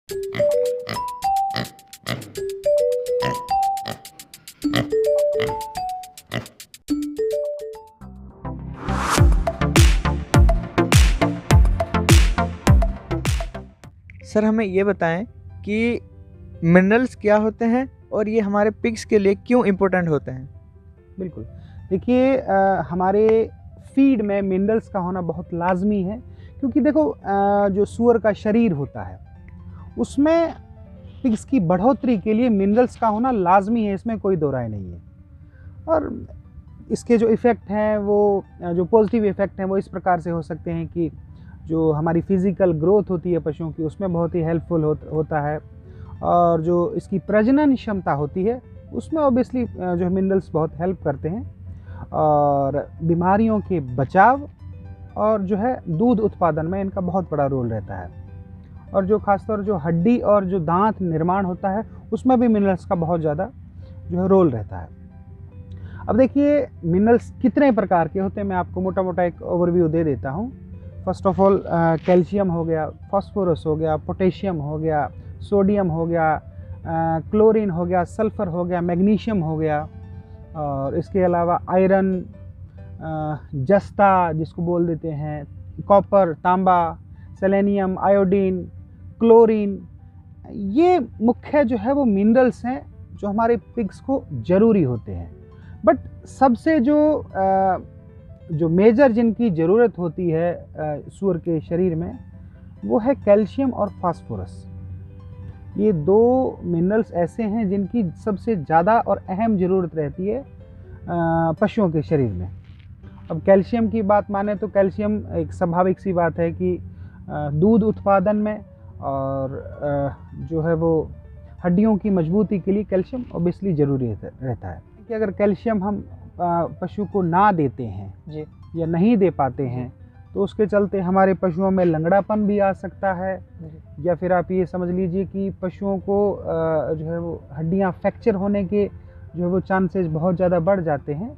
Sir हमें ये बताएं कि मिनरल्स क्या होते हैं और ये हमारे पिग्स के लिए क्यों इम्पोर्टेंट होते हैं? बिल्कुल। देखिए हमारे फीड में मिनरल्स का होना बहुत लाज़मी है, क्योंकि देखो जो सूअर का शरीर होता है उसमें पिग्स की बढ़ोतरी के लिए मिनरल्स का होना लाज़मी है, इसमें कोई दो राय नहीं है। और इसके जो इफ़ेक्ट हैं वो जो पॉजिटिव इफ़ेक्ट हैं वो इस प्रकार से हो सकते हैं कि जो हमारी फ़िज़िकल ग्रोथ होती है पशुओं की उसमें बहुत ही हेल्पफुल होता है, और जो इसकी प्रजनन क्षमता होती है उसमें ऑब्वियसली जो मिनरल्स बहुत हेल्प करते हैं, और बीमारियों के बचाव और जो है दूध उत्पादन में इनका बहुत बड़ा रोल रहता है। और जो खासतौर जो हड्डी और जो दांत निर्माण होता है उसमें भी मिनरल्स का बहुत ज़्यादा जो है रोल रहता है। अब देखिए मिनरल्स कितने प्रकार के होते हैं, मैं आपको मोटा मोटा एक ओवरव्यू दे देता हूँ। फर्स्ट ऑफ ऑल कैल्शियम हो गया, फास्फोरस हो गया, पोटेशियम हो गया, सोडियम हो गया, क्लोरीन हो गया, सल्फ़र हो गया, मैग्नीशियम हो गया, और इसके अलावा आयरन, जस्ता जिसको बोल देते हैं, कॉपर, तांबा, सेलेनियम, आयोडीन, क्लोरीन, ये मुख्य जो है वो मिनरल्स हैं जो हमारे पिग्स को ज़रूरी होते हैं। बट सबसे जो मेजर जिनकी ज़रूरत होती है सूअर के शरीर में वो है कैल्शियम और फास्फोरस। ये दो मिनरल्स ऐसे हैं जिनकी सबसे ज़्यादा और अहम ज़रूरत रहती है पशुओं के शरीर में। अब कैल्शियम की बात माने तो कैल्शियम एक स्वाभाविक सी बात है कि दूध उत्पादन में और जो है वो हड्डियों की मजबूती के लिए कैल्शियम ऑब्वियसली ज़रूरी रहता है। कि अगर कैल्शियम हम पशु को ना देते हैं जी। या नहीं दे पाते हैं तो उसके चलते हमारे पशुओं में लंगड़ापन भी आ सकता है, या फिर आप ये समझ लीजिए कि पशुओं को जो है वो हड्डियां फ्रैक्चर होने के जो है वो चांसेस बहुत ज़्यादा बढ़ जाते हैं।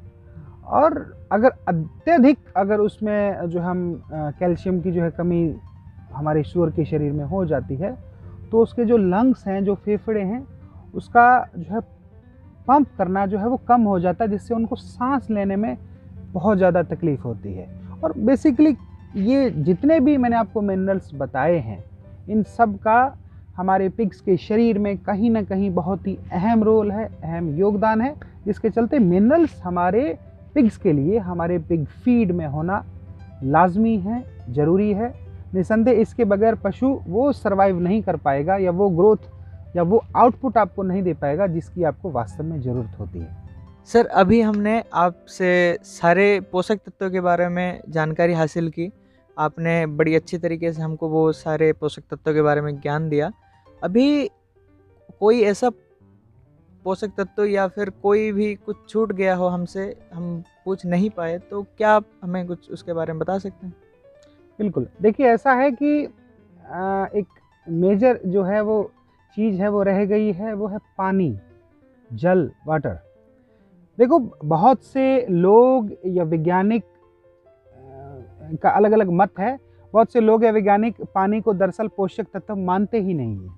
और अगर अत्यधिक अगर उसमें जो हम कैल्शियम की जो है कमी हमारे सूअर के शरीर में हो जाती है तो उसके जो लंग्स हैं, जो फेफड़े हैं, उसका जो है पंप करना जो है वो कम हो जाता है, जिससे उनको सांस लेने में बहुत ज़्यादा तकलीफ़ होती है। और बेसिकली ये जितने भी मैंने आपको मिनरल्स बताए हैं इन सब का हमारे पिग्स के शरीर में कहीं ना कहीं बहुत ही अहम रोल है, अहम योगदान है, जिसके चलते मिनरल्स हमारे पिग्स के लिए हमारे पिग फीड में होना लाजमी है, ज़रूरी है। निसंदेह इसके बगैर पशु वो सर्वाइव नहीं कर पाएगा, या वो ग्रोथ या वो आउटपुट आपको नहीं दे पाएगा जिसकी आपको वास्तव में ज़रूरत होती है। सर अभी हमने आपसे सारे पोषक तत्वों के बारे में जानकारी हासिल की। आपने बड़ी अच्छी तरीके से हमको वो सारे पोषक तत्वों के बारे में ज्ञान दिया। अभी कोई ऐसा पोषक तत्व या फिर कोई भी कुछ छूट गया हो हमसे, हम पूछ नहीं पाए, तो क्या आप हमें कुछ उसके बारे में बता सकते हैं? बिल्कुल। देखिए ऐसा है कि एक मेजर जो है वो चीज़ है वो रह गई है, वो है पानी, जल, वाटर। देखो बहुत से लोग या वैज्ञानिक का अलग अलग मत है। बहुत से लोग या वैज्ञानिक पानी को दरअसल पोषक तत्व मानते ही नहीं है,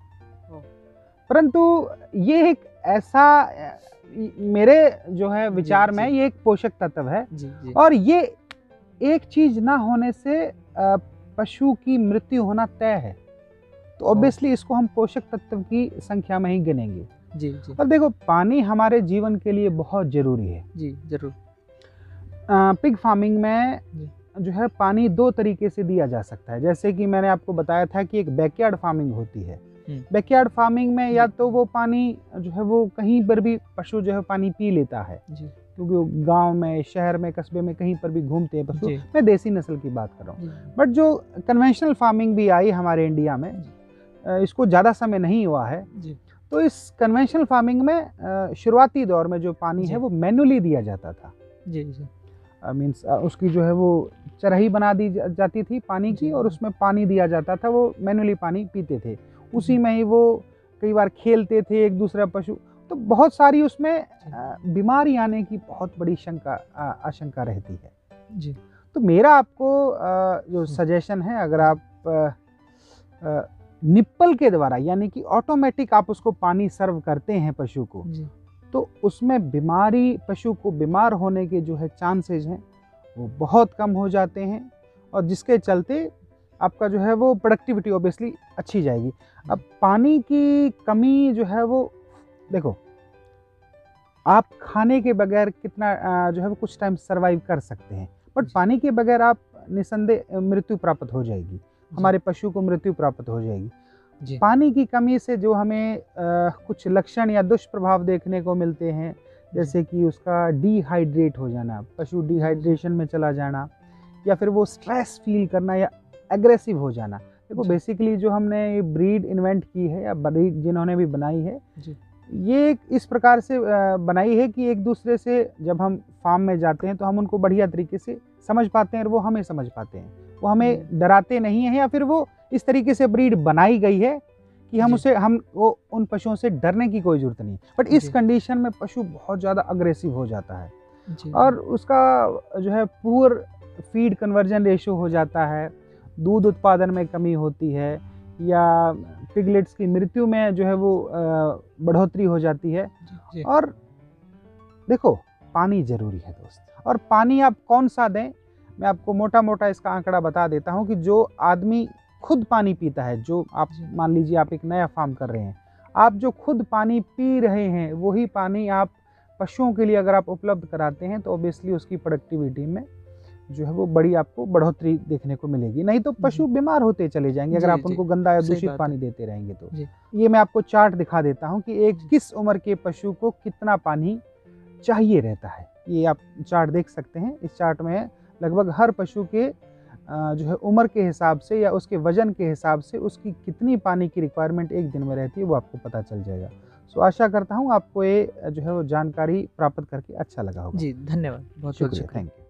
परंतु ये एक ऐसा मेरे जो है विचार में ये एक पोषक तत्व है। जी। और ये एक चीज ना होने से पशु की मृत्यु होना तय है, तो ऑब्वियसली इसको हम पोषक तत्व की संख्या में ही गिनेंगे। जी। और देखो पानी हमारे जीवन के लिए बहुत जरूरी है। जी जरूर। पिग फार्मिंग में जो है पानी दो तरीके से दिया जा सकता है। जैसे कि मैंने आपको बताया था कि एक बैकयार्ड फार्मिंग होती है। बैकयार्ड फार्मिंग में या तो वो पानी जो है वो कहीं पर भी पशु जो है पानी पी लेता है, क्योंकि गांव में, शहर में, कस्बे में कहीं पर भी घूमते हैं पशु। मैं देसी नस्ल की बात कर रहा हूँ। बट जो कन्वेंशनल फार्मिंग भी आई हमारे इंडिया में, इसको ज़्यादा समय नहीं हुआ है, तो इस कन्वेंशनल फार्मिंग में शुरुआती दौर में जो पानी है वो मैनुअली दिया जाता था। मीन्स उसकी जो है वो चरही बना दी जाती थी पानी की, और उसमें पानी दिया जाता था, वो मैनुअली पानी पीते थे, उसी में ही वो कई बार खेलते थे एक दूसरा पशु। तो बहुत सारी उसमें बीमारी आने की बहुत बड़ी आशंका रहती है। तो मेरा आपको जो सजेशन है, अगर आप निप्पल के द्वारा यानी कि ऑटोमेटिक आप उसको पानी सर्व करते हैं पशु को, जी, तो उसमें बीमारी, पशु को बीमार होने के जो है चांसेज हैं वो बहुत कम हो जाते हैं, और जिसके चलते आपका जो है वो प्रोडक्टिविटी ऑब्वियसली अच्छी जाएगी। अब पानी की कमी जो है वो देखो, आप खाने के बगैर कितना जो है वो कुछ टाइम सर्वाइव कर सकते हैं, बट जी। पानी के बगैर आप निसंदेह मृत्यु प्राप्त हो जाएगी, हमारे पशु को मृत्यु प्राप्त हो जाएगी। जी, पानी की कमी से जो हमें कुछ लक्षण या दुष्प्रभाव देखने को मिलते हैं, जैसे कि उसका डिहाइड्रेट हो जाना, पशु डिहाइड्रेशन में चला जाना, या फिर वो स्ट्रेस फील करना या एग्रेसिव हो जाना। देखो जी। बेसिकली जो हमने ये ब्रीड इन्वेंट की है या ब्रीड जिन्होंने भी बनाई है, जी, ये इस प्रकार से बनाई है कि एक दूसरे से जब हम फार्म में जाते हैं तो हम उनको बढ़िया तरीके से समझ पाते हैं और वो हमें समझ पाते हैं, वो हमें डराते नहीं हैं, या फिर वो इस तरीके से ब्रीड बनाई गई है कि हम जी। वो उन पशुओं से डरने की कोई ज़रूरत नहीं है। बट इस जी। कंडीशन में पशु बहुत ज़्यादा अग्रेसिव हो जाता है, जी, और उसका जो है पुअर फीड कन्वर्जन रेशियो हो जाता है, दूध उत्पादन में कमी होती है, या पिगलेट्स की मृत्यु में जो है वो बढ़ोतरी हो जाती है। जी, जी। और देखो, पानी ज़रूरी है दोस्त, और पानी आप कौन सा दें, मैं आपको मोटा मोटा इसका आंकड़ा बता देता हूँ कि जो आदमी खुद पानी पीता है, जो आप जी। मान लीजिए आप एक नया फार्म कर रहे हैं, आप जो खुद पानी पी रहे हैं वही पानी आप पशुओं के लिए अगर आप उपलब्ध कराते हैं तो ऑब्वियसली उसकी प्रोडक्टिविटी में जो है वो बड़ी आपको बढ़ोतरी देखने को मिलेगी। नहीं तो पशु बीमार होते चले जाएंगे अगर जी, आप जी। उनको गंदा या सही दूषित बात पानी है। देते रहेंगे तो। जी। ये मैं आपको चार्ट दिखा देता हूँ कि एक जी। किस उम्र के पशु को कितना पानी चाहिए रहता है। ये आप चार्ट देख सकते हैं। इस चार्ट में लगभग हर पशु के जो है उम्र के हिसाब से या उसके वजन के हिसाब से उसकी कितनी पानी की रिक्वायरमेंट एक दिन में रहती है वो आपको पता चल जाएगा। सो आशा करता हूँ आपको ये जो है वो जानकारी प्राप्त करके अच्छा लगा होगा। जी, धन्यवाद। बहुत-बहुत शुक्रिया, शुक्रिया। Thank you.